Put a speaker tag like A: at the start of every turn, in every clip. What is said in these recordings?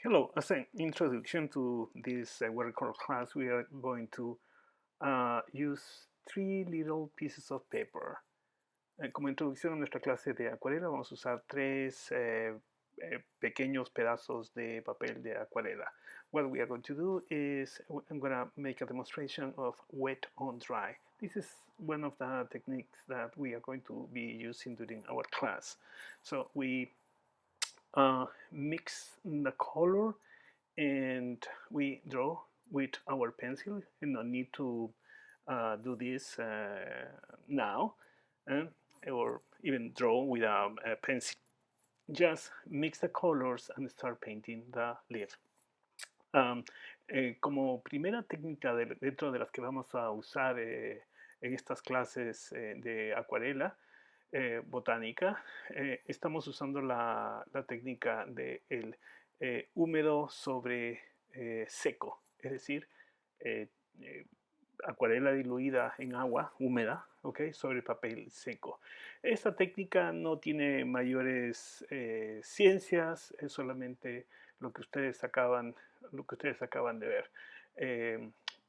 A: Hello, as an introduction to this Watercolor class, we are going to use three little pieces of paper. Como introducción a nuestra clase de acuarela, vamos a usar tres pequeños pedazos de papel de acuarela. What we are going to do is I'm going to make a demonstration of wet on dry. This is one of the techniques that we are going to be using during our class. So we mix the color and we draw with our pencil. You don't need to do this now or even draw with a pencil. Just mix the colors and start painting the leaf. Como primera técnica dentro de las que vamos a usar en estas clases de acuarela botánica, estamos usando la técnica del húmedo sobre seco, es decir, acuarela diluida en agua húmeda, ¿okay? Sobre papel seco. Esta técnica no tiene mayores ciencias, es solamente lo que ustedes acaban de ver.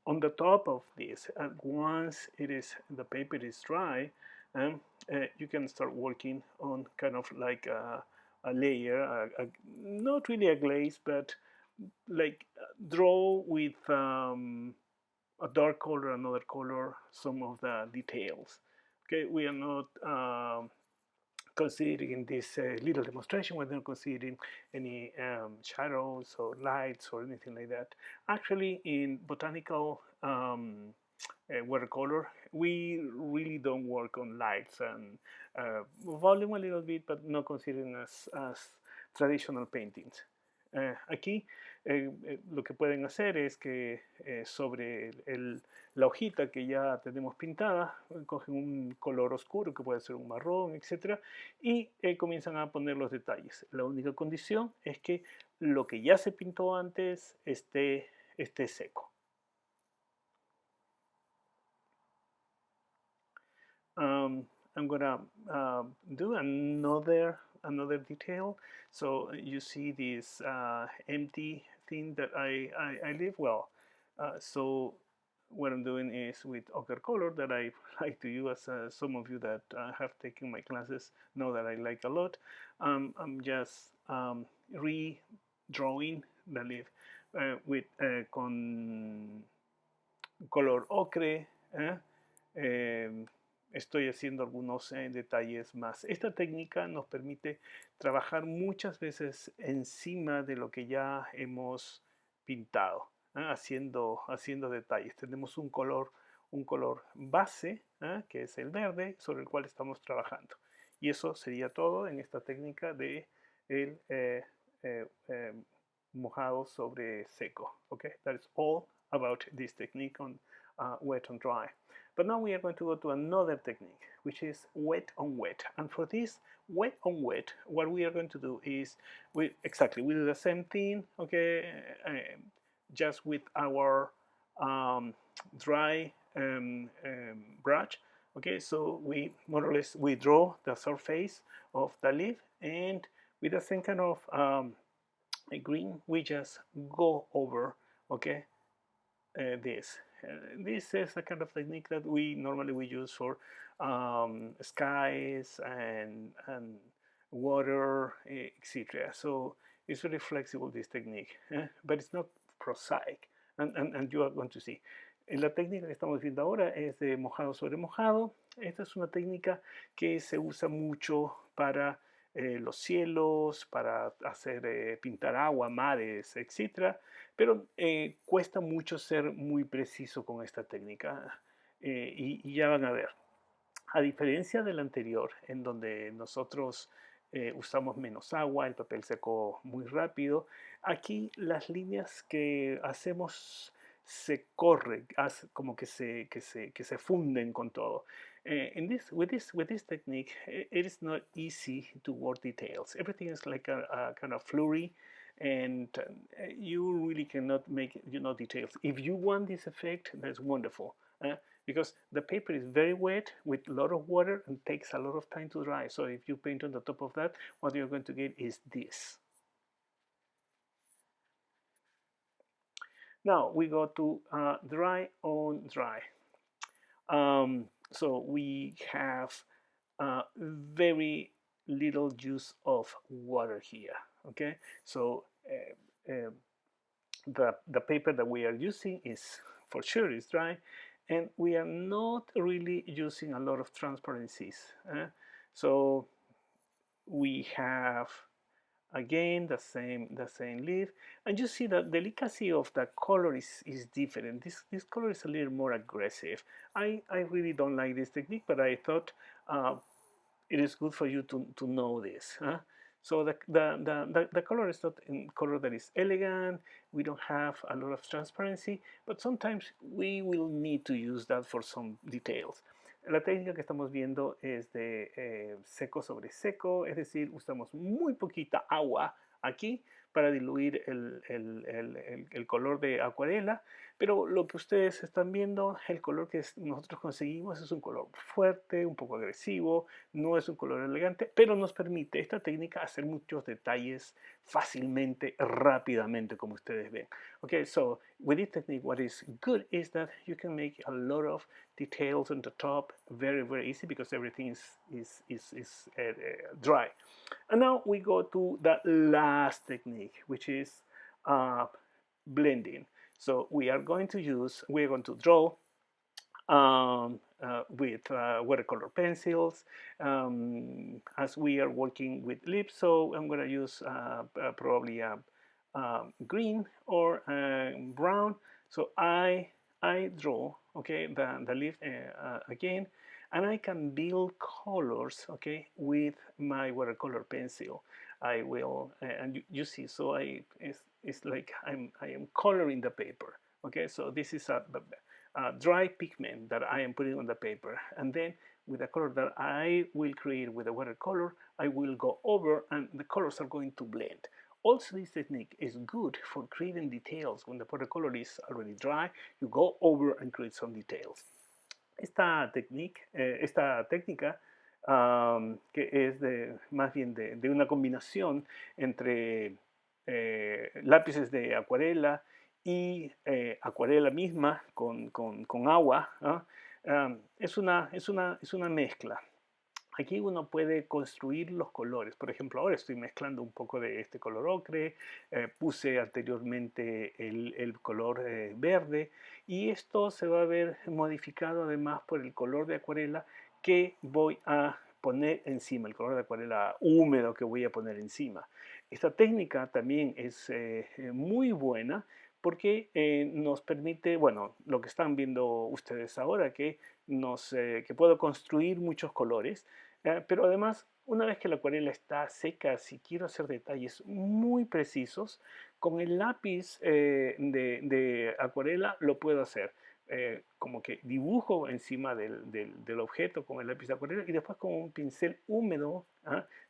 A: On the top of this, once the paper is dry, you can start working on kind of like a layer, not really a glaze, but like draw with a dark color, another color, some of the details. Okay, we are not considering this little demonstration, we're not considering any shadows or lights or anything like that. Actually, in botanical watercolor, we really don't work on lights and volume a little bit, but not considering as traditional paintings. Aquí lo que pueden hacer es que sobre la hojita que ya tenemos pintada, cogen un color oscuro que puede ser un marrón, etc. Y comienzan a poner los detalles. La única condición es que lo que ya se pintó antes esté seco. I'm gonna do another detail. So you see this empty thing that I leave. Well, so what I'm doing is with ochre color that I like to use, as some of you that have taken my classes know that I like a lot. I'm just redrawing the leaf with con color ocre. Estoy haciendo algunos detalles más. Esta técnica nos permite trabajar muchas veces encima de lo que ya hemos pintado, haciendo detalles. Tenemos un color base, que es el verde, sobre el cual estamos trabajando. Y eso sería todo en esta técnica de el mojado sobre seco. Okay? That is all about this technique on wet on dry. But now we are going to go to another technique, which is wet on wet. And for this wet on wet, what we are going to do is we do the same thing, okay, just with our dry brush. Okay, so we more or less we draw the surface of the leaf, and with the same kind of green, we just go over, okay, this. This is a kind of technique that we normally use for skies and water, etc. So it's very flexible, this technique, but it's not prosaic, and you are going to see. La técnica que estamos viendo ahora es de mojado sobre mojado. Esta es una técnica que se usa mucho para los cielos, para hacer pintar agua, mares, etc. Pero cuesta mucho ser muy preciso con esta técnica y ya van a ver. A diferencia del anterior, en donde nosotros usamos menos agua, el papel secó muy rápido, aquí las líneas que hacemos se corren, como que se funden con todo. With this technique, it is not easy to work details. Everything is like a kind of flurry, and you really cannot make details. If you want this effect, that's wonderful, because the paper is very wet with a lot of water and takes a lot of time to dry. So if you paint on the top of that, what you're going to get is this. Now we go to dry on dry. So we have very little use of water here. Okay, so the paper that we are using is for sure is dry, and we are not really using a lot of transparencies. So we have again the same leaf, and you see the delicacy of the color is different. This color is a little more aggressive. I really don't like this technique, but I thought it is good for you to know this. So the color is not a color that is elegant. We don't have a lot of transparency, but sometimes we will need to use that for some details. La técnica que estamos viendo es de seco sobre seco, es decir, usamos muy poquita agua aquí para diluir el color de acuarela, pero lo que ustedes están viendo, el color que nosotros conseguimos es un color fuerte, un poco agresivo, no es un color elegante, pero nos permite esta técnica hacer muchos detalles fácilmente, rápidamente, como ustedes ven. Okay, so with this technique, what is good is that you can make a lot of details on the top very easy because everything is dry. And now we go to the last technique, which is blending. So we are going to draw with watercolor pencils as we are working with lips. So I'm going to use probably a green or brown. So I draw, okay, the leaf again, and I can build colors, okay, with my watercolor pencil. I will, and you see, so it's like I am coloring the paper. Okay, so this is a dry pigment that I am putting on the paper, and then with the color that I will create with the watercolor, I will go over, and the colors are going to blend. Also, this technique is good for creating details. When the watercolor is already dry, you go over and create some details. Esta técnica que es más bien de una combinación entre lápices de acuarela y acuarela misma con agua, es una mezcla. Aquí uno puede construir los colores. Por ejemplo, ahora estoy mezclando un poco de este color ocre, puse anteriormente el color verde, y esto se va a ver modificado además por el color de acuarela que voy a poner encima, el color de acuarela húmedo que voy a poner encima. Esta técnica también es muy buena porque nos permite, bueno, lo que están viendo ustedes ahora, que puedo construir muchos colores, pero además, una vez que la acuarela está seca, si quiero hacer detalles muy precisos, con el lápiz de acuarela lo puedo hacer. Como que dibujo encima del objeto con el lápiz de acuarela y después con un pincel húmedo,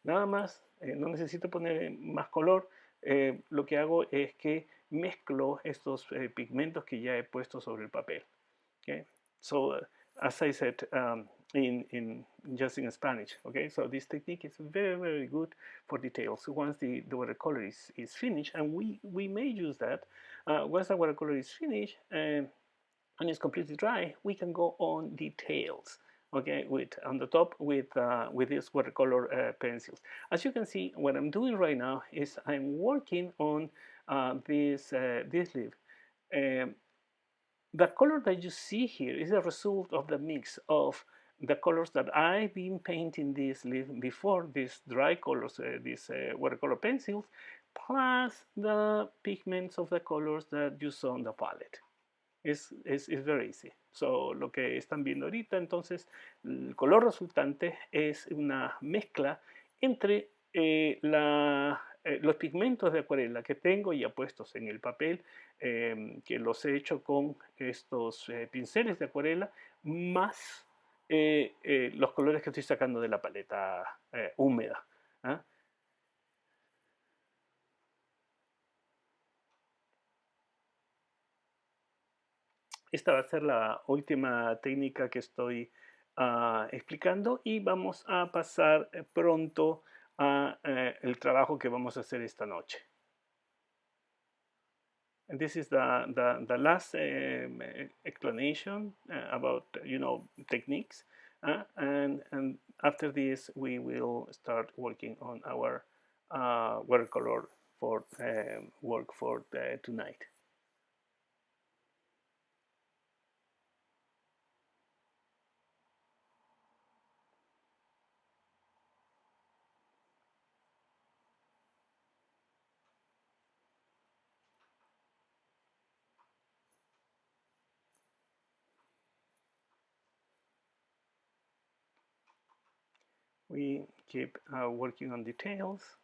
A: nada más, no necesito poner más color, lo que hago es que mezclo estos pigmentos que ya he puesto sobre el papel. Okay? So, as I said, just in Spanish, okay, so this technique is very good for details. Once the watercolor is finished, and we may use that, once the watercolor is finished and it's completely dry, we can go on details, okay, on the top with these watercolor pencils. As you can see, what I'm doing right now is I'm working on this leaf. The color that you see here is a result of the mix of the colors that I've been painting this leaf before, these dry colors, these watercolor pencils, plus the pigments of the colors that you saw on the palette. It's very easy. So, lo que están viendo ahorita, entonces, el color resultante es una mezcla entre los pigmentos de acuarela que tengo ya puestos en el papel, que los he hecho con estos pinceles de acuarela, más los colores que estoy sacando de la paleta húmeda. Esta va a ser la última técnica que estoy explicando y vamos a pasar pronto a el trabajo que vamos a hacer esta noche. And this is the last explanation about techniques, and after this we will start working on our watercolor for work for tonight. We keep working on details,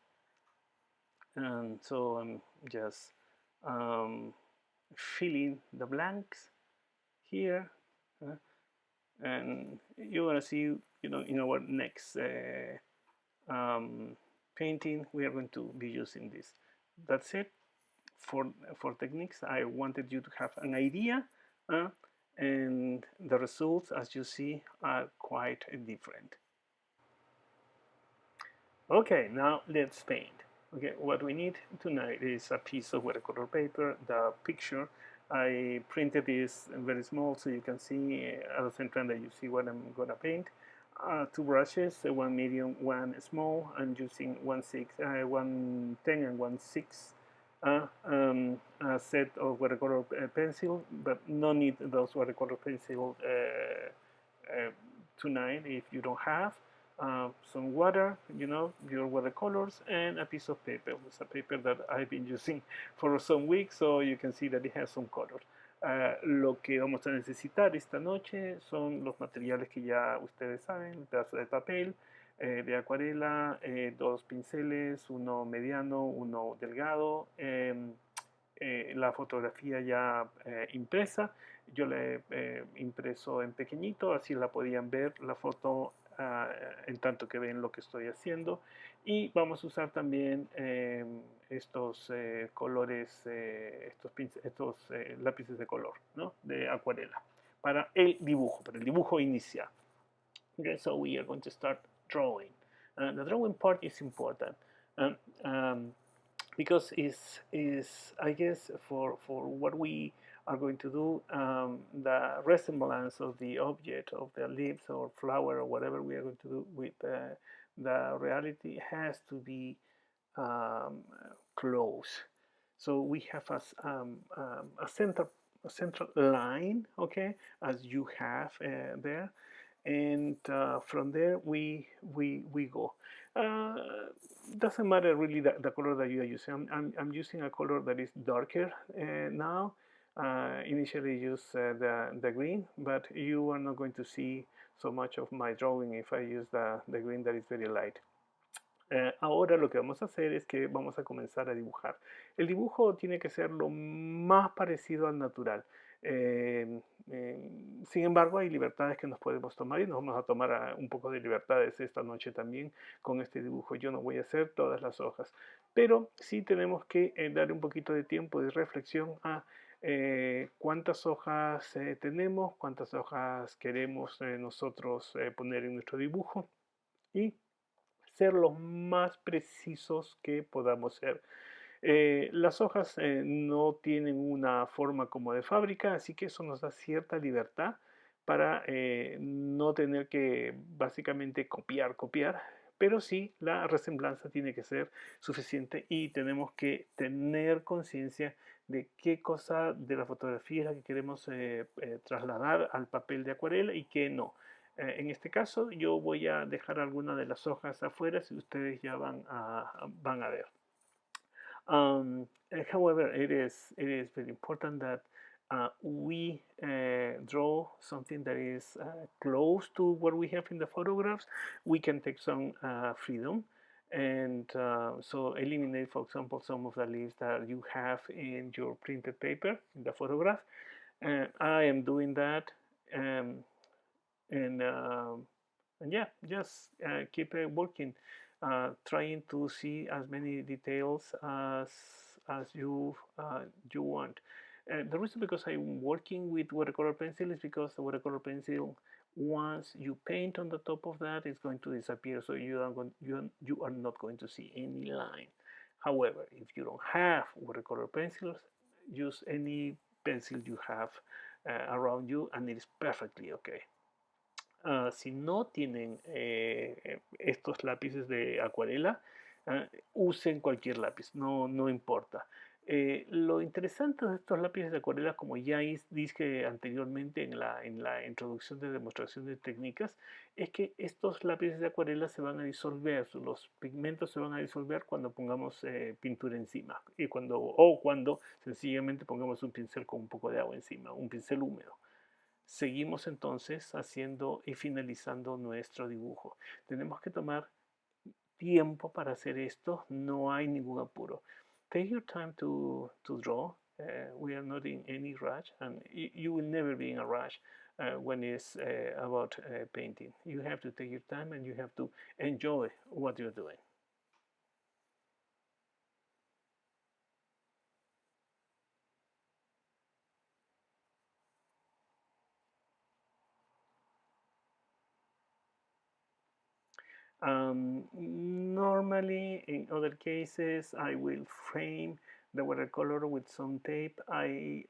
A: and so I'm just um, filling the blanks here, and you're gonna see, in our next painting, we are going to be using this. That's it for techniques. I wanted you to have an idea, uh, and the results, as you see, are quite different. Okay, now let's paint. Okay, what we need tonight is a piece of watercolor paper. The picture I printed is very small, so you can see at the same time that you see what I'm gonna paint. Two brushes, one medium, one small. I'm using one 10 and one 6 a set of watercolor pencil, but no need those watercolor pencil tonight if you don't have. Some water, your watercolors, and a piece of paper. It's a paper that I've been using for some weeks, so you can see that it has some color. Lo que vamos a necesitar esta noche son los materiales que ya ustedes saben: un pedazo de papel de acuarela, dos pinceles, uno mediano, uno delgado, la fotografía ya impresa. Yo la he impreso en pequeñito, así la podían ver la foto en tanto que ven lo que estoy haciendo. Y vamos a usar también estos colores, estos lápices de color, ¿no?, de acuarela para el dibujo inicial. Okay, so we are going to start drawing. The drawing part is important. Because is I guess for what we are going to do, the resemblance of the object, of the leaves or flower or whatever we are going to do with the reality has to be close. So we have a central line, okay, as you have there, and from there we go. Uh, doesn't matter really the color that you are using. I'm using a color that is darker now. Initially use the green, but you are not going to see so much of my drawing if I use the green that is very light. Ahora lo que vamos a hacer es que vamos a comenzar a dibujar. El dibujo tiene que ser lo más parecido al natural. Sin embargo, hay libertades que nos podemos tomar y nos vamos a tomar un poco de libertades esta noche también con este dibujo. Yo no voy a hacer todas las hojas, pero sí tenemos que darle un poquito de tiempo de reflexión a cuántas hojas tenemos, cuántas hojas queremos nosotros poner en nuestro dibujo y ser lo más precisos que podamos ser. Las hojas no tienen una forma como de fábrica, así que eso nos da cierta libertad para no tener que básicamente copiar, pero sí la resemblanza tiene que ser suficiente y tenemos que tener conciencia de qué cosa de la fotografía es la que queremos trasladar al papel de acuarela y qué no. En este caso yo voy a dejar algunas de las hojas afuera, si ustedes ya van a ver. However, it is very important that we draw something that is close to what we have in the photographs. We can take some freedom and so eliminate, for example, some of the leaves that you have in your printed paper in the photograph. I am doing that. And yeah, just keep working, trying to see as many details as you want. The reason because I'm working with watercolor pencil is because the watercolor pencil, once you paint on the top of that, it's going to disappear, so you are not going to see any line. However, if you don't have watercolor pencils, use any pencil you have around you, and it is perfectly okay. Si no tienen estos lápices de acuarela, usen cualquier lápiz, no importa. Lo interesante de estos lápices de acuarela, como ya dije anteriormente en la introducción de demostración de técnicas, es que estos lápices de acuarela se van a disolver, los pigmentos se van a disolver cuando pongamos pintura encima o cuando sencillamente pongamos un pincel con un poco de agua encima, un pincel húmedo. Seguimos entonces haciendo y finalizando nuestro dibujo. Tenemos que tomar tiempo para hacer esto, no hay ningún apuro. Take your time to draw. We are not in any rush, and you will never be in a rush when it's about painting. You have to take your time and you have to enjoy what you're doing. Normally, in other cases, I will frame the watercolor with some tape. I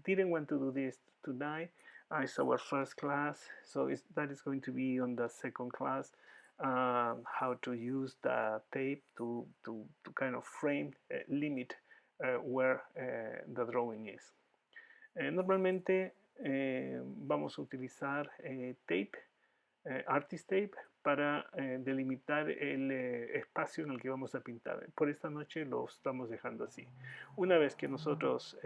A: didn't want to do this tonight. It's our first class, so that is going to be on the second class. How to use the tape to kind of frame, limit where the drawing is. Normalmente vamos a utilizar tape, artist tape, para delimitar el espacio en el que vamos a pintar. Por esta noche lo estamos dejando así. Una vez que nosotros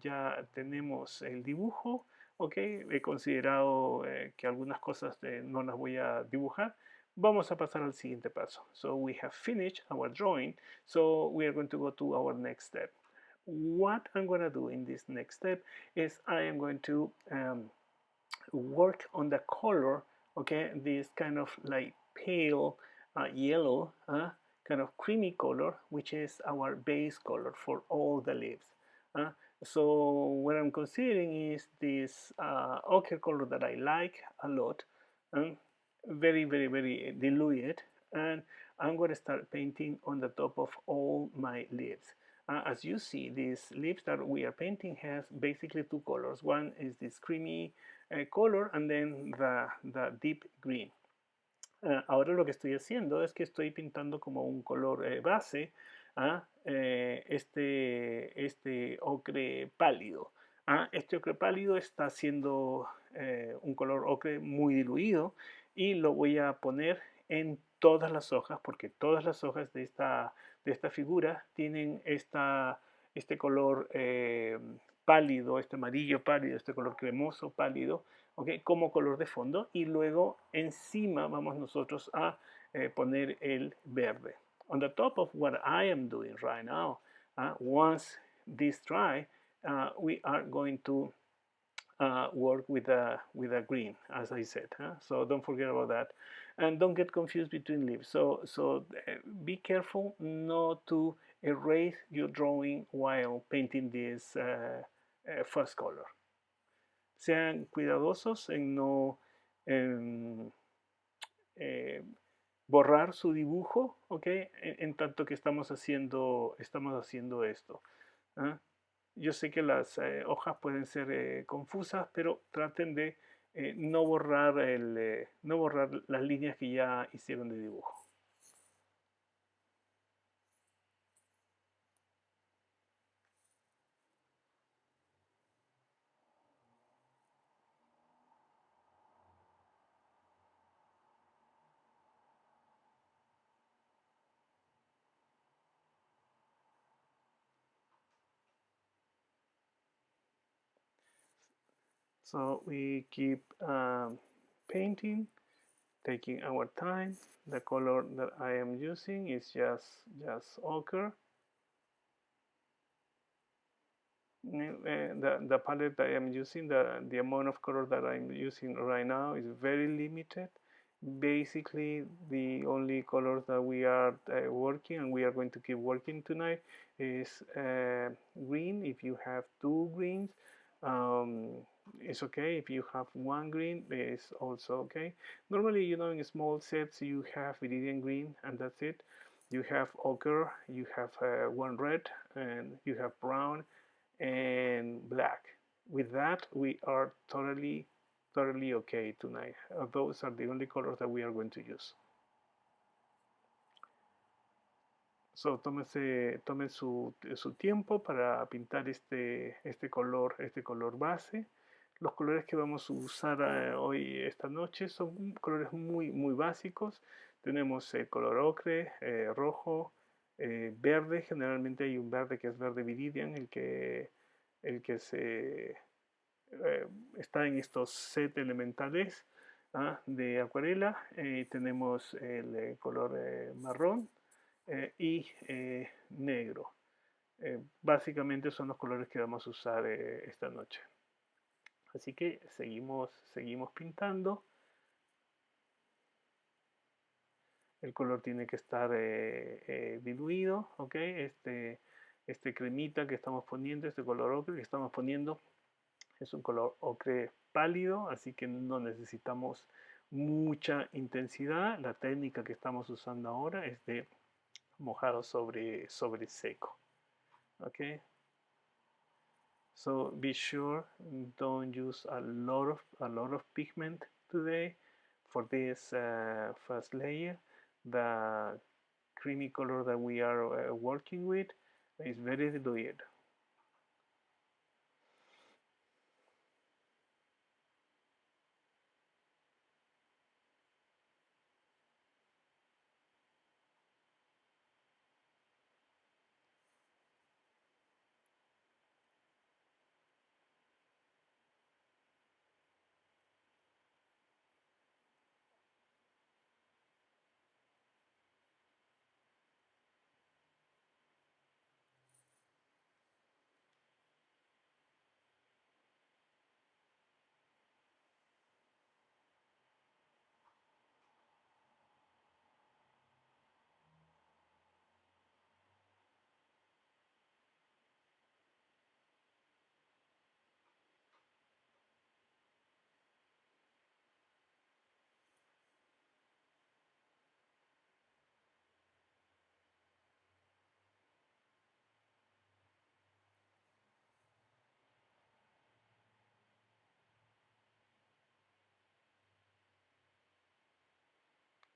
A: ya tenemos el dibujo, okay, he considerado que algunas cosas no las voy a dibujar, vamos a pasar al siguiente paso. So we have finished our drawing, so we are going to go to our next step. What I'm going to do in this next step is I am going to work on the color, okay, this kind of like pale yellow, kind of creamy color, which is our base color for all the leaves. So what I'm considering is this ochre color that I like a lot, very, very, very diluted, and I'm going to start painting on the top of all my leaves. As you see, these leaves that we are painting has basically two colors. One is this creamy color, and then the deep green. Ahora lo que estoy haciendo es que estoy pintando como un color base este ocre pálido. Este ocre pálido está haciendo un color ocre muy diluido y lo voy a poner en todas las hojas, porque todas las hojas de esta figura tienen este color pálido, este amarillo pálido, este color cremoso pálido, ¿okay? Como color de fondo, y luego encima vamos nosotros a poner el verde. On the top of what I am doing right now, once this dry, we are going to work with a green, as I said. So don't forget about that, and don't get confused between leaves. So be careful not to erase your drawing while painting this first color. Sean cuidadosos en no borrar su dibujo, ¿ok? En tanto que estamos haciendo esto. Yo sé que las hojas pueden ser confusas, pero traten de no borrar las líneas que ya hicieron de dibujo. So we keep painting, taking our time. The color that I am using is just ochre. The palette that I am using, the amount of color that I'm using right now is very limited. Basically, the only colors that we are working, and we are going to keep working tonight, is green. If you have two greens, it's okay. If you have one green, it's also okay. Normally, you know, in small sets, you have viridian green, and that's it. You have ochre, you have one red, and you have brown, and black. With that, we are totally okay tonight. Those are the only colors that we are going to use. So, tomen su tiempo para pintar este color base. Los colores que vamos a usar hoy, esta noche, son colores muy básicos. Tenemos el color ocre, rojo, verde. Generalmente hay un verde que es verde viridian, el que está en estos set elementales de Acuarela. Tenemos el color marrón y negro. Básicamente son los colores que vamos a usar esta noche. Así que seguimos pintando. El color tiene que estar diluido, ¿ok? Este cremita que estamos poniendo, este color ocre que estamos poniendo, es un color ocre pálido, así que no necesitamos mucha intensidad. La técnica que estamos usando ahora es de mojado sobre seco. Okay, so be sure don't use a lot of pigment today for this first layer. The creamy color that we are working with is very diluted.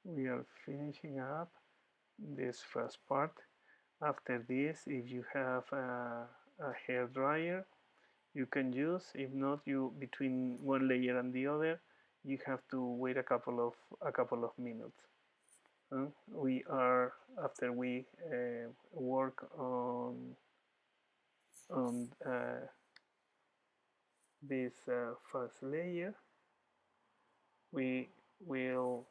A: We are finishing up this first part. After this, if you have a hair dryer, you can use. If not, you between one layer and the other, you have to wait a couple of minutes. We are, after we work on this first layer, we will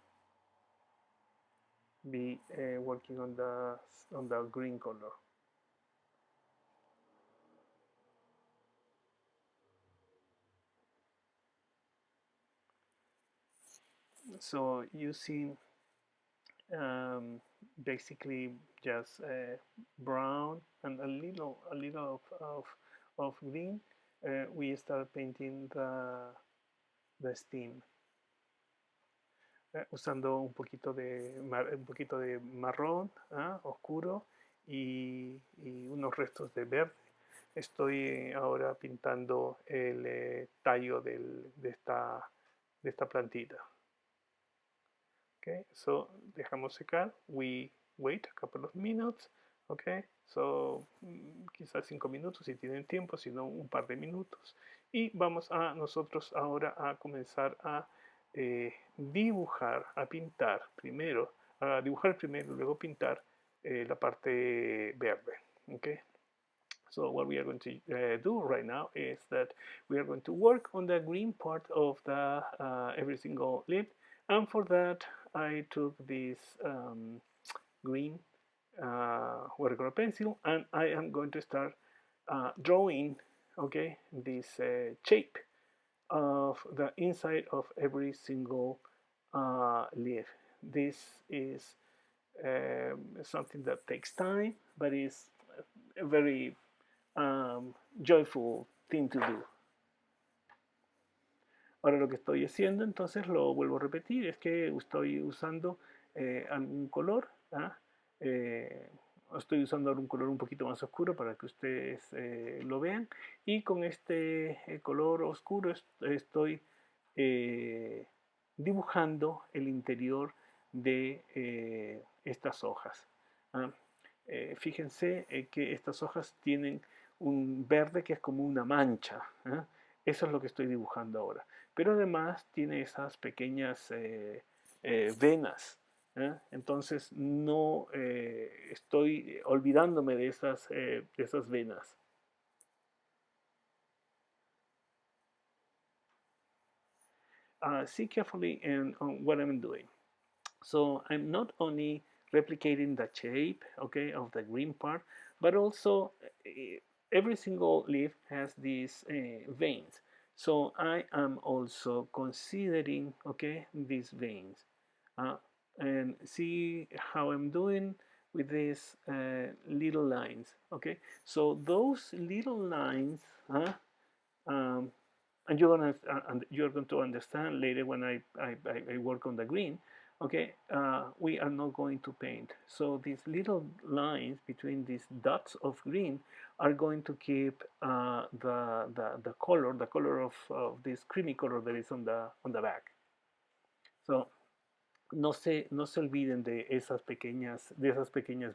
A: be working on the green color. So using basically just brown and a little of green, we start painting the stem. Usando un poquito de marrón oscuro y unos restos de verde. Estoy ahora pintando el tallo de esta plantita. Okay, so dejamos secar. We wait a couple of minutes. Okay, so quizás 5 minutos si tienen tiempo, si no un par de minutos. Y vamos a nosotros ahora a comenzar a dibujar, a pintar primero, a dibujar primero y luego pintar la parte verde. Okay, so what we are going to do right now is that we are going to work on the green part of the every single leaf, and for that I took this green watercolor pencil and I am going to start drawing, okay, this shape of the inside of every single leaf. This is something that takes time, but is a very joyful thing to do. Ahora lo que estoy haciendo, entonces lo vuelvo a repetir, es que estoy usando algún color, estoy usando ahora un color un poquito más oscuro para que ustedes lo vean, y con este color oscuro estoy dibujando el interior de estas hojas. ¿Ah? Fíjense que estas hojas tienen un verde que es como una mancha. ¿Ah? Eso es lo que estoy dibujando ahora. Pero además tiene esas pequeñas venas. Entonces no estoy olvidándome de esas venas. See carefully on what I'm doing. So I'm not only replicating the shape, okay, of the green part, but also every single leaf has these veins. So I am also considering, okay, these veins. Uh, and see how I'm doing with these little lines, okay? So those little lines, um, and you're going to understand later when I work on the green, okay, we are not going to paint. So these little lines between these dots of green are going to keep the color of this creamy color that is on the back. So no se olviden de esas pequeñas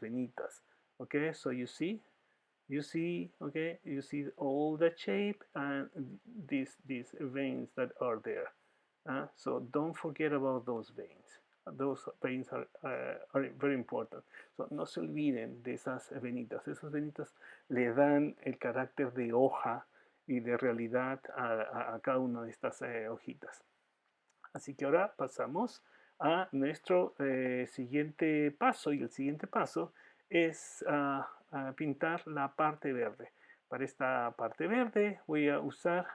A: venitas. Okay, so you see, okay, you see all the shape and these veins that are there. So don't forget about those veins. Those veins are very important. So no se olviden de esas venitas. Esas venitas le dan el carácter de hoja y de realidad a cada una de estas hojitas. Así que ahora pasamos a nuestro siguiente paso, y el siguiente paso es pintar la parte verde. Para esta parte verde voy a usar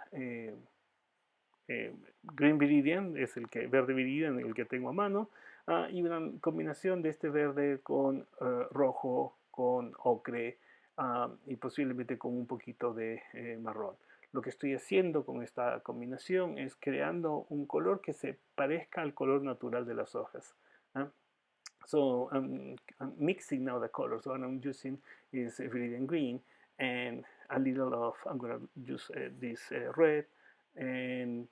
A: Green Viridian, es verde Viridian, el que tengo a mano, y una combinación de este verde con rojo, con ocre y posiblemente con un poquito de marrón. Lo que estoy haciendo con esta combinación es creando un color que se parezca al color natural de las hojas. So I'm mixing now the colors. So what I'm using is viridian green and a little of, I'm going to use this red and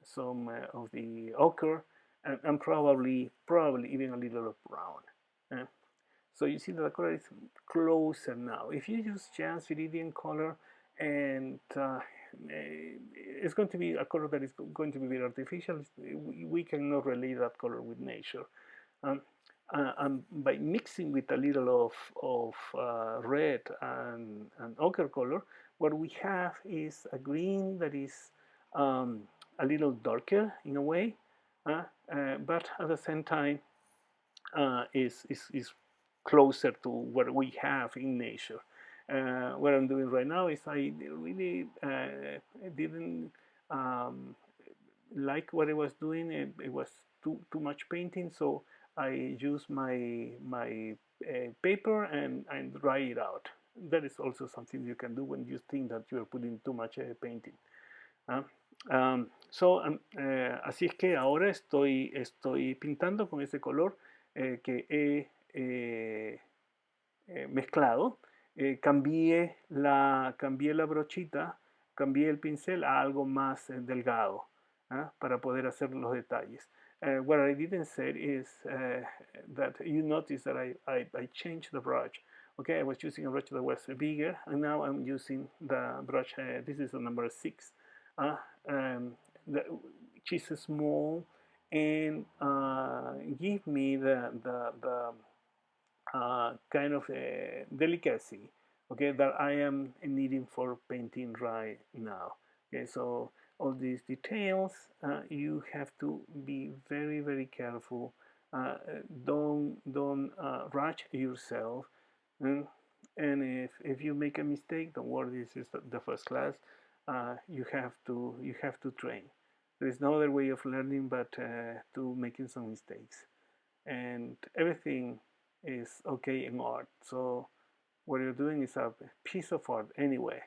A: some of the ochre and probably even a little of brown. So you see that the color is closer now. If you use just viridian color, and it's going to be a color that is going to be very artificial, we cannot relate that color with nature. And by mixing with a little of red and ochre color, what we have is a green that is a little darker in a way, but at the same time is closer to what we have in nature. What I'm doing right now is I really didn't like what I was doing. It was too much painting, so I use my paper and dry it out. That is also something you can do when you think that you are putting too much painting. Así es que ahora estoy pintando con ese color que he mezclado. Cambié la brochita, cambié el pincel a algo más delgado para poder hacer los detalles. What I didn't say is that you notice that I changed the brush. Okay, I was using a brush that was bigger, and now I'm using the brush. This is the number 6, which is small and give me the kind of delicacy, okay, that I am needing for painting right now. Okay, so all these details, you have to be very careful. Don't rush yourself, and if you make a mistake, don't worry. This is the first class. You have to train. There is no other way of learning but to making some mistakes, and everything is okay in art. So what you're doing is a piece of art anyway.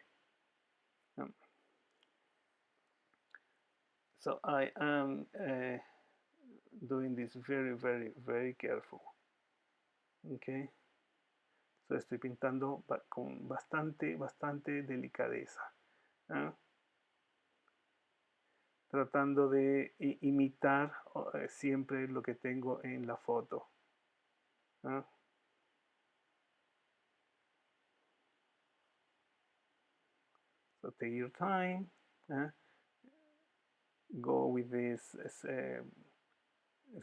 A: So I am doing this very careful. Okay, So, estoy pintando con bastante delicadeza, ¿ah? Tratando de imitar siempre lo que tengo en la foto, ¿ah? So, take your time, ¿ah? Go with this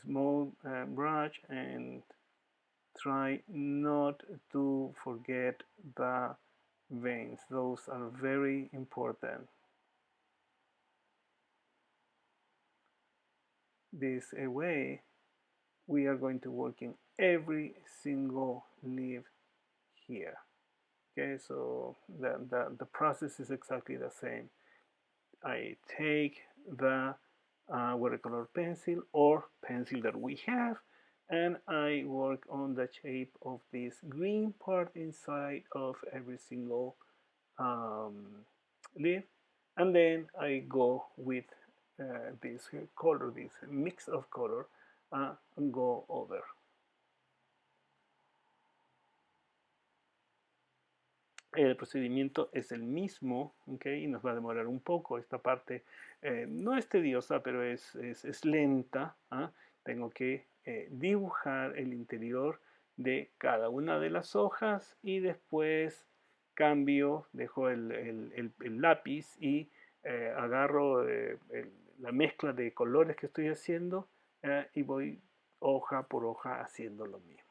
A: small brush and try not to forget the veins. Those are very important. This way we are going to work in every single leaf here. Okay, so the process is exactly the same. I take the watercolor pencil or pencil that we have, and I work on the shape of this green part inside of every single leaf, and then I go with this color, this mix of color, and go over. El procedimiento es el mismo, ¿okay? Y nos va a demorar un poco. Esta parte no es tediosa, pero es lenta. ¿Ah? Tengo que dibujar el interior de cada una de las hojas y después cambio, dejo el lápiz y agarro la mezcla de colores que estoy haciendo y voy hoja por hoja haciendo lo mismo.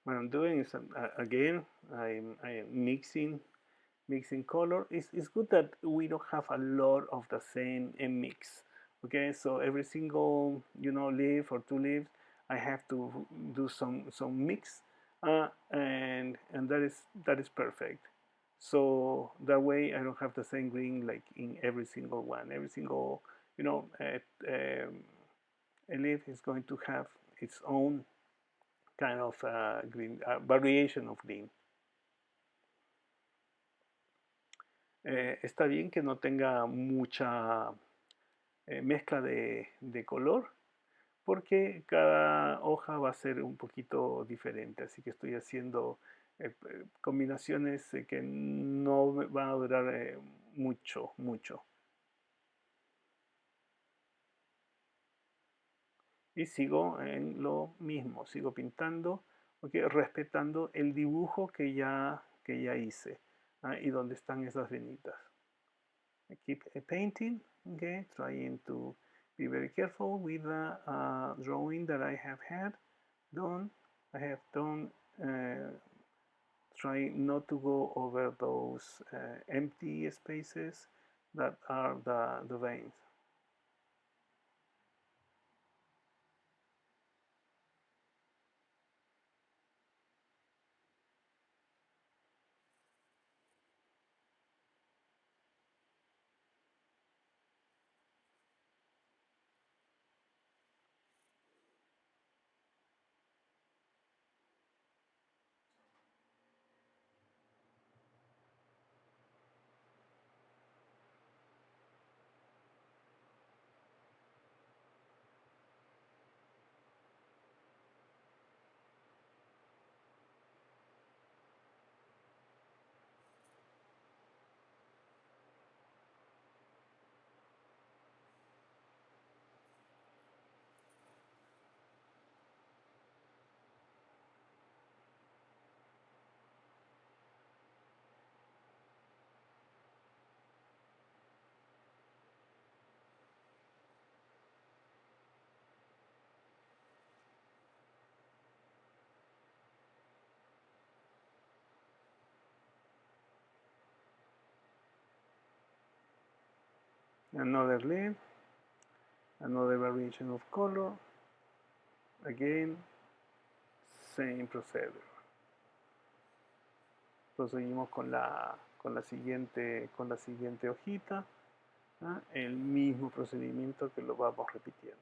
A: What I'm doing is again I'm mixing color. It's good that we don't have a lot of the same mix. Okay, so every single leaf or two leaves, I have to do some mix, and that is perfect. So that way I don't have the same green like in every single one. Every single a leaf is going to have its own kind of green variation of green. Está bien que no tenga mucha mezcla de color, porque cada hoja va a ser un poquito diferente, así que estoy haciendo combinaciones que no van a durar mucho. Y sigo en lo mismo, sigo pintando, okay, respetando el dibujo que ya hice, y donde están esas venitas. I keep painting, okay, trying to be very careful with the drawing that I have done. I have done trying not to go over those empty spaces that are the veins. Another leaf, another variation of color, again, same procedure. Proseguimos con la siguiente hojita, el mismo procedimiento que lo vamos repitiendo.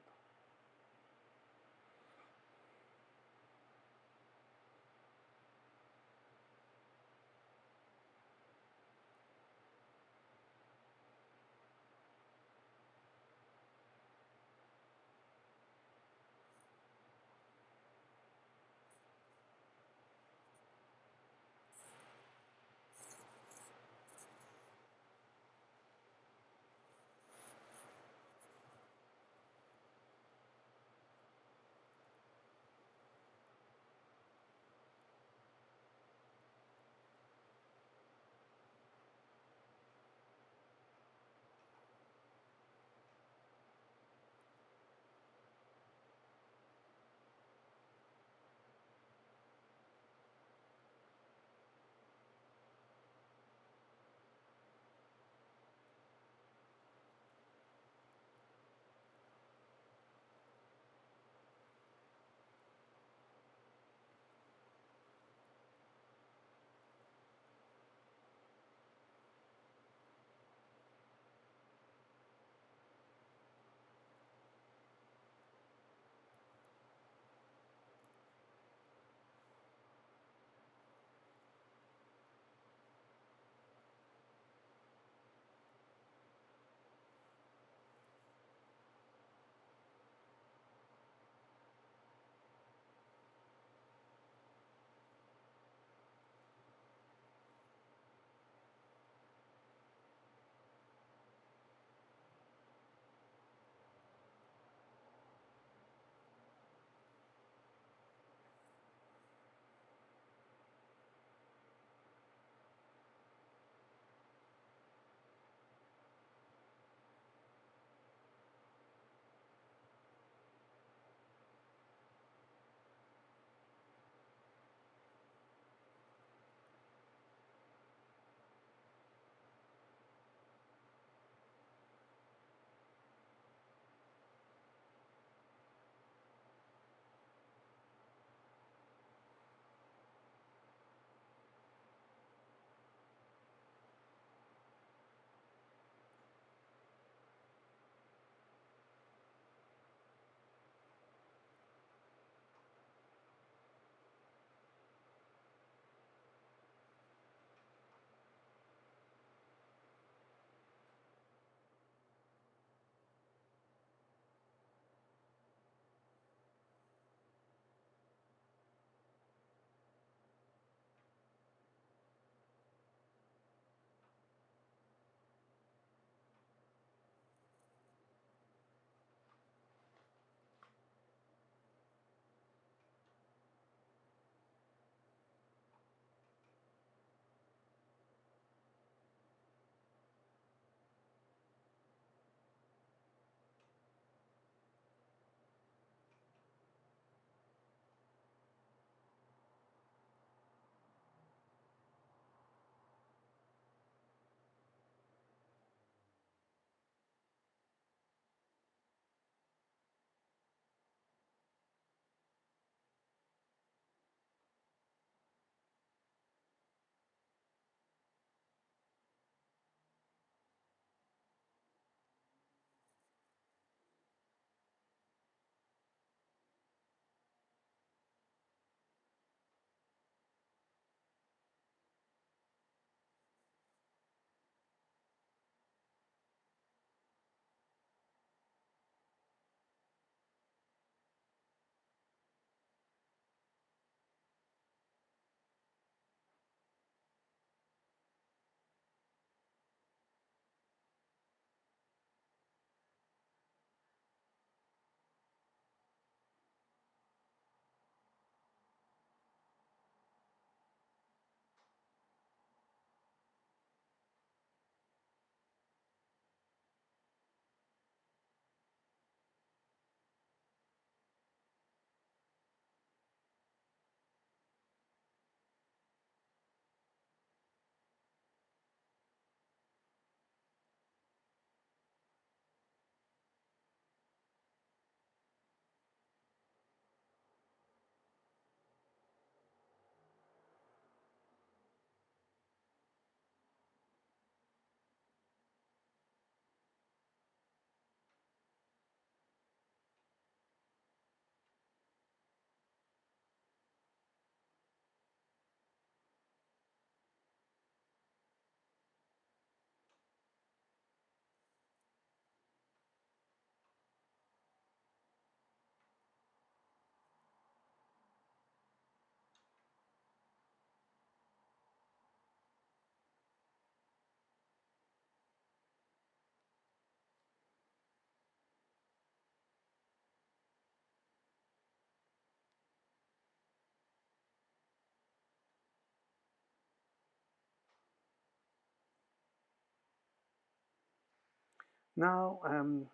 A: Now I'm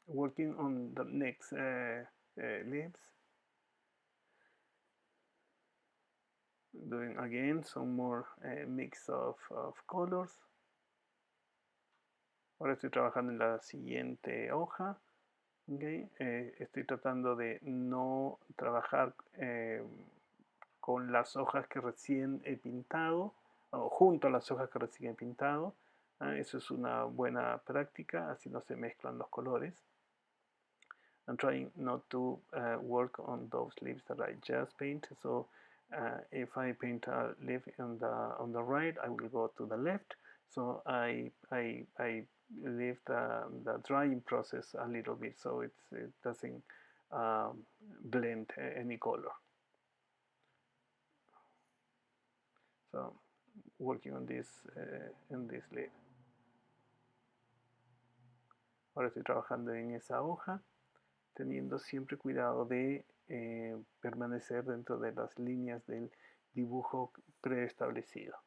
A: working on the next leaves, doing again some more mix of colors. Ahora estoy trabajando en la siguiente hoja. Okay. Estoy tratando de no trabajar con las hojas que recién he pintado o junto a las hojas que recién he pintado. Eso es una buena práctica, así no se mezclan los colores. I'm trying not to work on those leaves that I just painted. So if I paint a leaf on the right, I will go to the left. So I leave the drying process a little bit, so it doesn't blend any color. So working on this in this leaf. Ahora estoy trabajando en esa hoja, teniendo siempre cuidado de permanecer dentro de las líneas del dibujo preestablecido.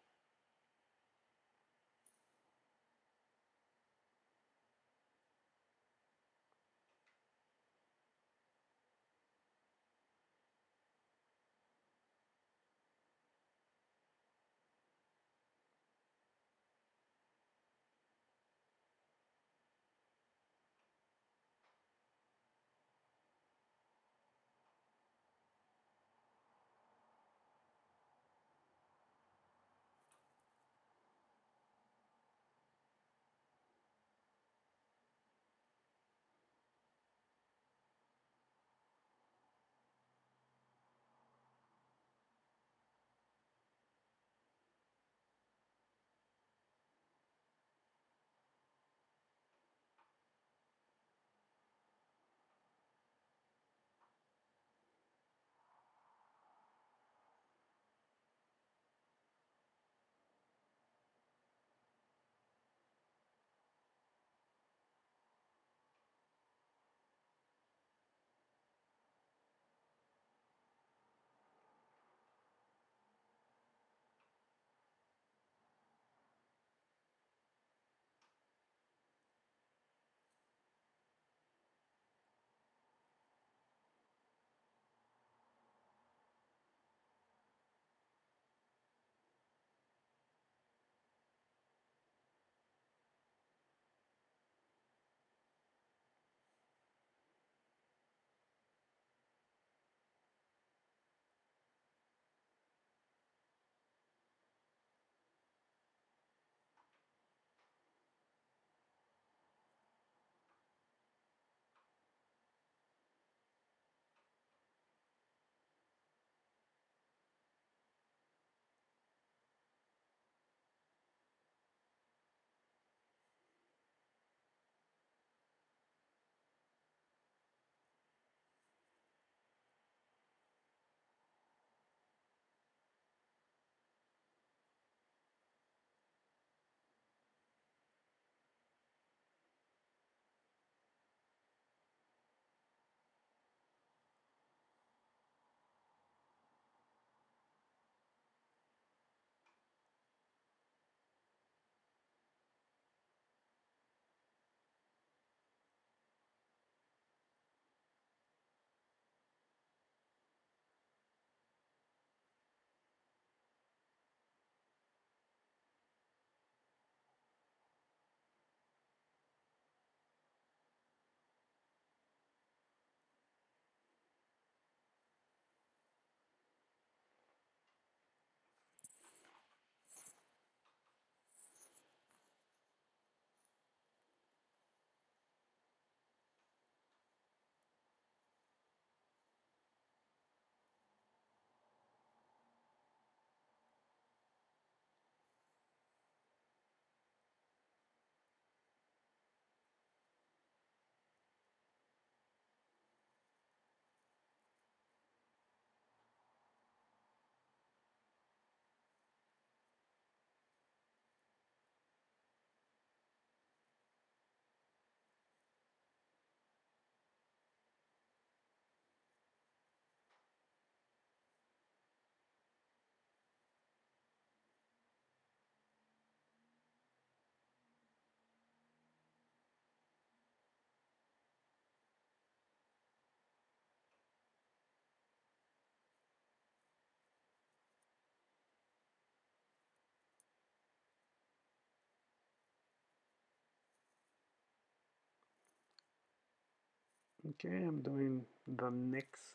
A: Okay, I'm doing the next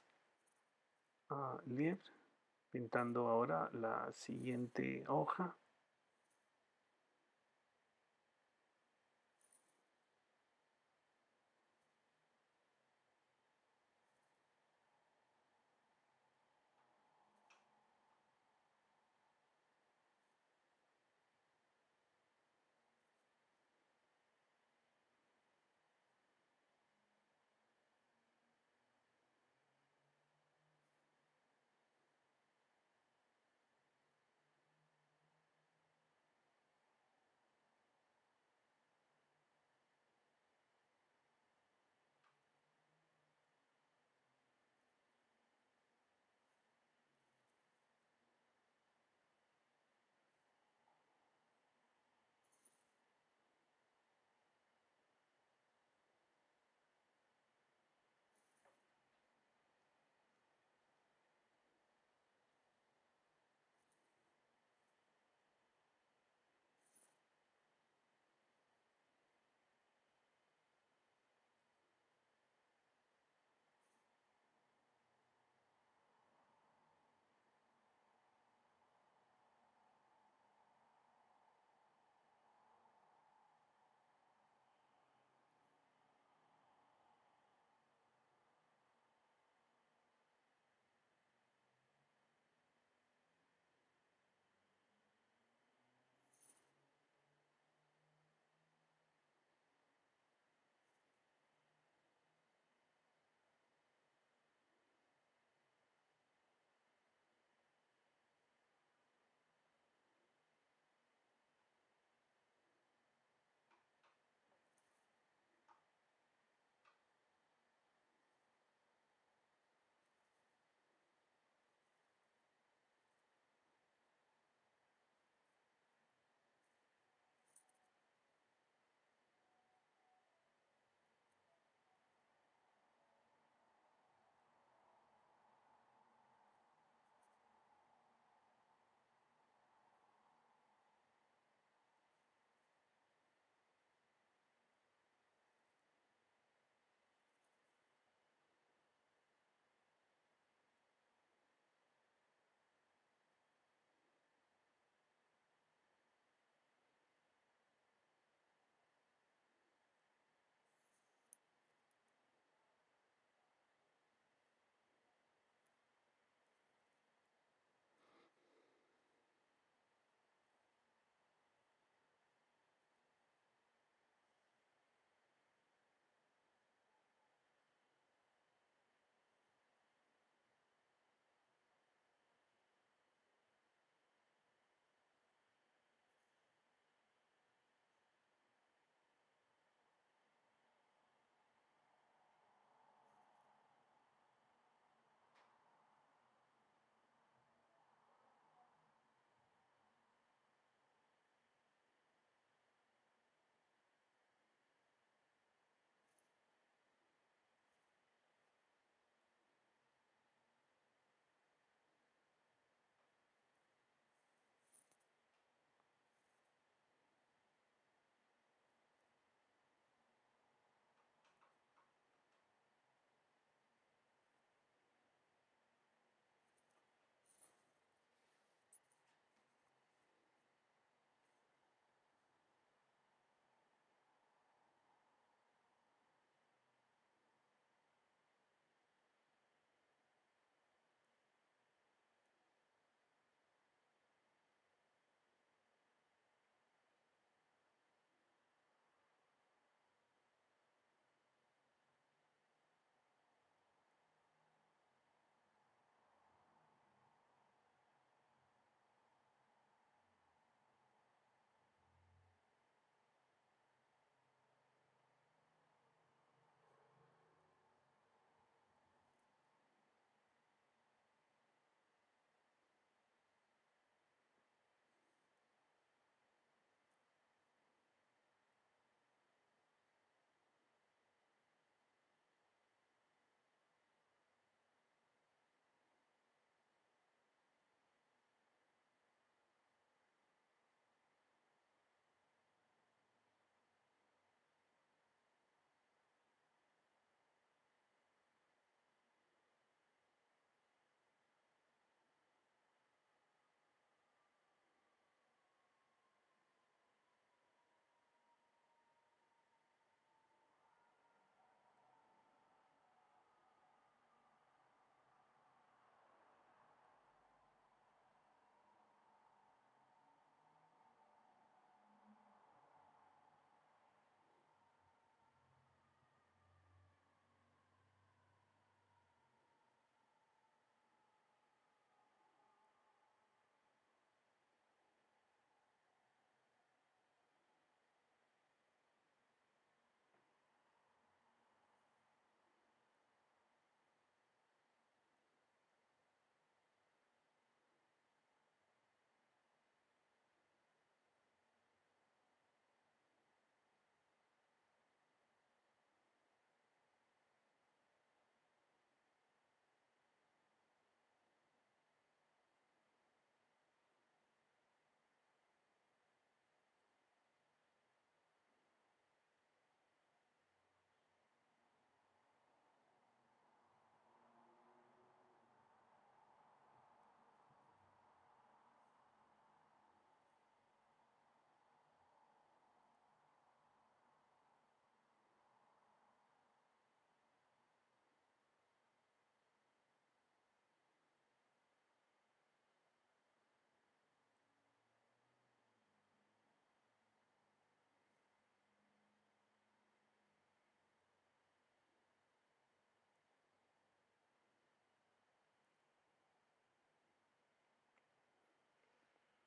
A: leaf, pintando ahora la siguiente hoja.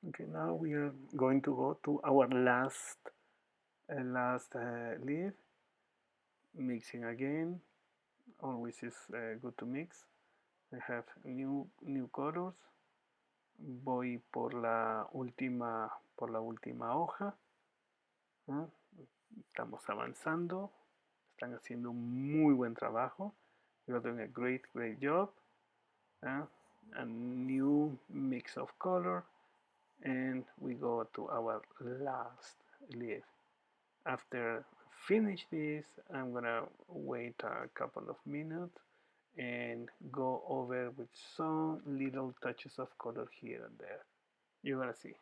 A: Okay, now we are going to go to our last leaf. Mixing again. Always is good to mix. I have new colors. Voy por la última hoja. ¿No? Estamos avanzando. Están haciendo un muy buen trabajo. You're doing a great job. A new mix of color, and we go to our last leaf. After finish this, I'm gonna wait a couple of minutes and go over with some little touches of color here and there. You're gonna see.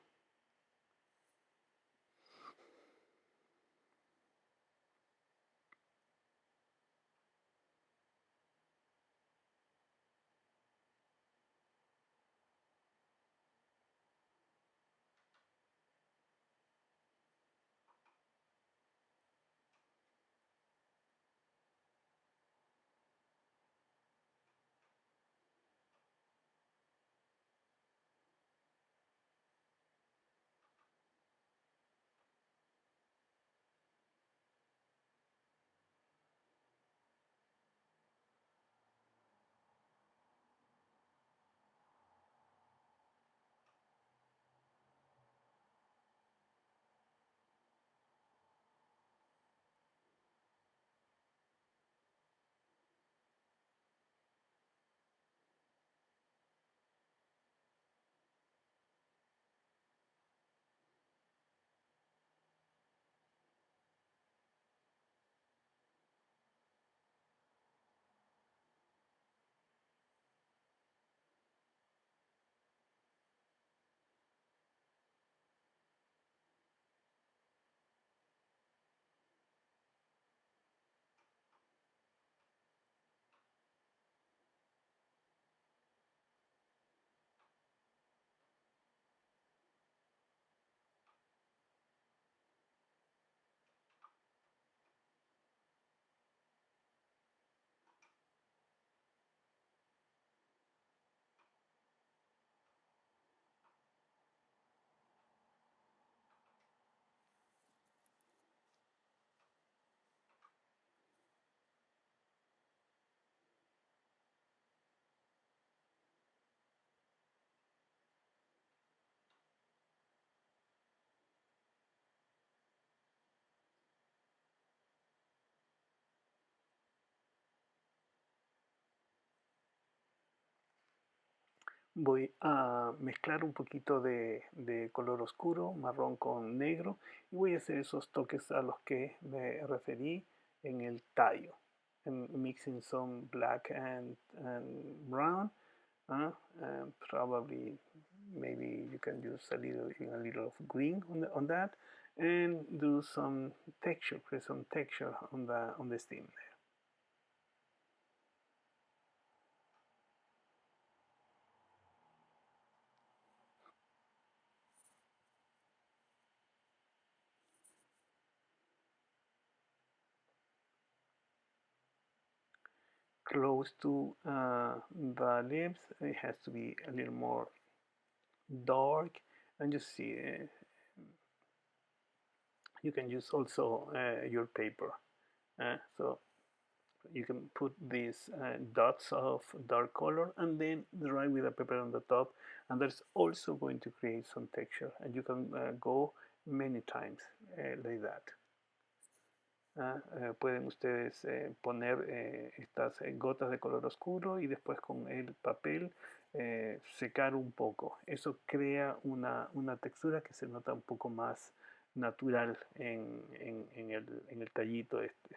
A: Voy a mezclar un poquito de color oscuro, marrón con negro, y voy a hacer esos toques a los que me referí en el tallo. I'm mixing some black and brown. Probably maybe you can use a little of green on that, and do some texture, create some texture on the stem. Close to the lips, it has to be a little more dark, and you see you can use also your paper, so you can put these dots of dark color and then dry with a paper on the top, and that's also going to create some texture, and you can go many times like that. Pueden ustedes poner estas gotas de color oscuro y después con el papel secar un poco. Eso crea una textura que se nota un poco más natural en el tallito este.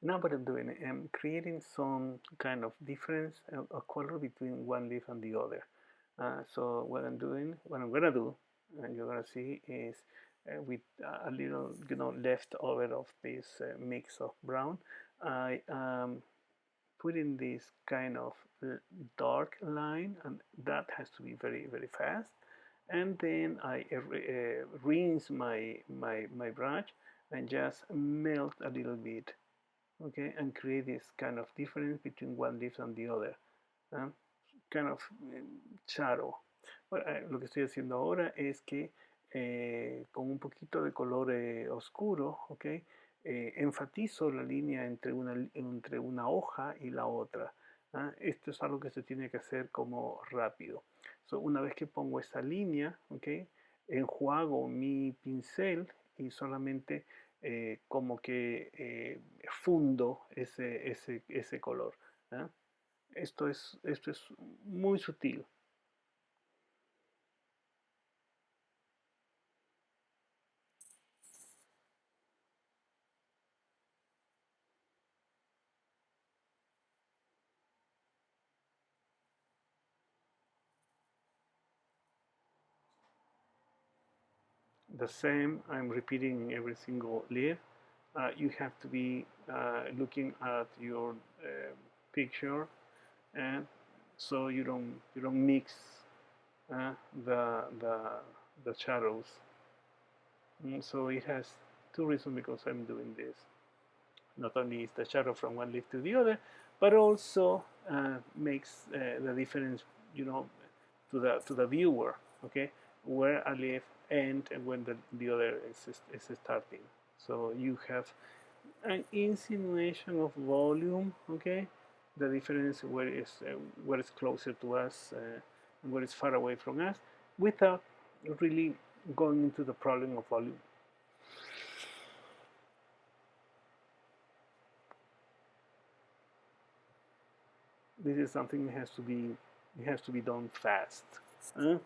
A: Now what I'm doing, I'm creating some kind of difference of color between one leaf and the other. So what I'm doing, what I'm gonna do, and you're gonna see is with a little, leftover of this mix of brown, I put in this kind of dark line, and that has to be very, very fast. And then I rinse my brush and just melt a little bit, okay, and create this kind of difference between one leaf and the other, ¿eh? Kind of shadow. Bueno, lo que estoy haciendo ahora es que con un poquito de color oscuro, okay, enfatizo la línea entre una hoja y la otra. ¿Ah? Esto es algo que se tiene que hacer como rápido. So, una vez que pongo esa línea, okay, enjuago mi pincel y solamente como que fundo ese color. ¿Eh? Esto es muy sutil. The same, I'm repeating every single leaf. You have to be looking at your picture, and so you don't mix uh, the the the shadows. So it has two reasons because I'm doing this. Not only is the shadow from one leaf to the other, but also makes the difference, to the viewer. Okay, where a leaf ends and when the other is starting. So you have an insinuation of volume. Okay, the difference where it's closer to us and where it's far away from us, without really going into the problem of volume. This is something that has to be done fast. Huh?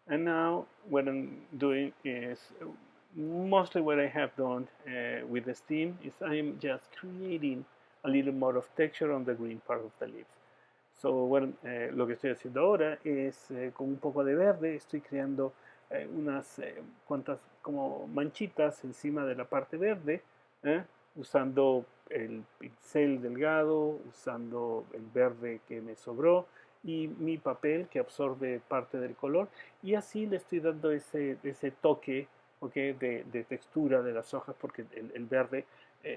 A: And now what I'm doing is mostly what I have done with the steam is I'm just creating a little more of texture on the green part of the leaves. So, bueno, lo que estoy haciendo ahora es con un poco de verde, estoy creando unas cuantas como manchitas encima de la parte verde, ¿eh? Usando el pincel delgado, usando el verde que me sobró y mi papel que absorbe parte del color, y así le estoy dando ese toque, ¿okay? de textura de las hojas, porque el verde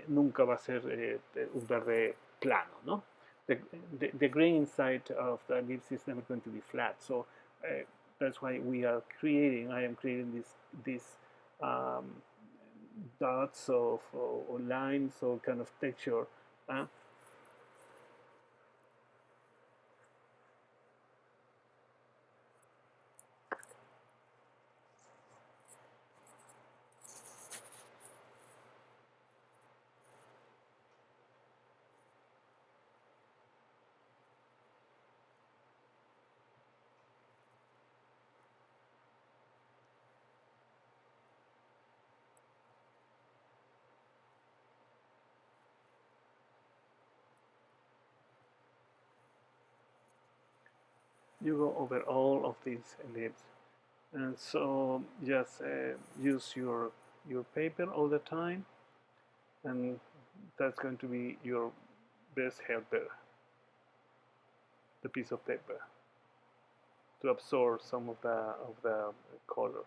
A: nunca va a ser un verde plano, ¿no? The grain inside of the leaves is never going to be flat. So that's why I am creating these um, dots or lines or kind of texture. Uh, you go over all of these leaves, and so just use your paper all the time, and that's going to be your best helper, the piece of paper, to absorb some of the color.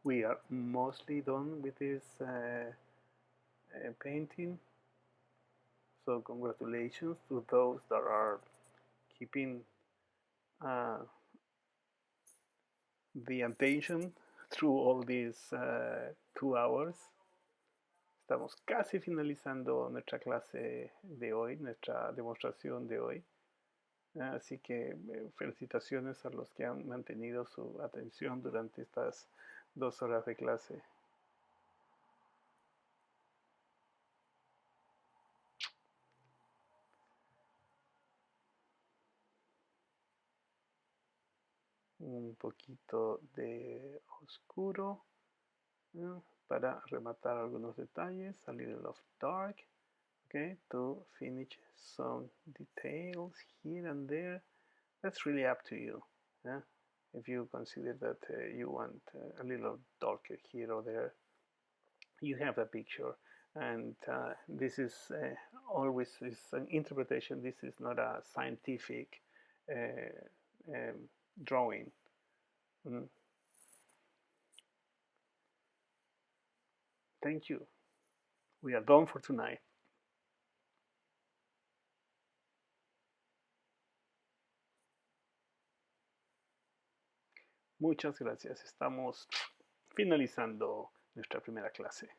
A: we are mostly done with this painting. So congratulations to those that are keeping the attention through all these 2 hours. Estamos casi finalizando nuestra clase de hoy, nuestra demostración de hoy. Así que felicitaciones a los que han mantenido su atención durante estas 2 horas de clase. Un poquito de oscuro para rematar algunos detalles, a little of dark, okay, to finish some details here and there. That's really up to you. If you consider that you want a little darker here or there, you have a picture, and this is always is an interpretation. This is not a scientific drawing. Thank you. We are done for tonight. Muchas gracias. Estamos finalizando nuestra primera clase.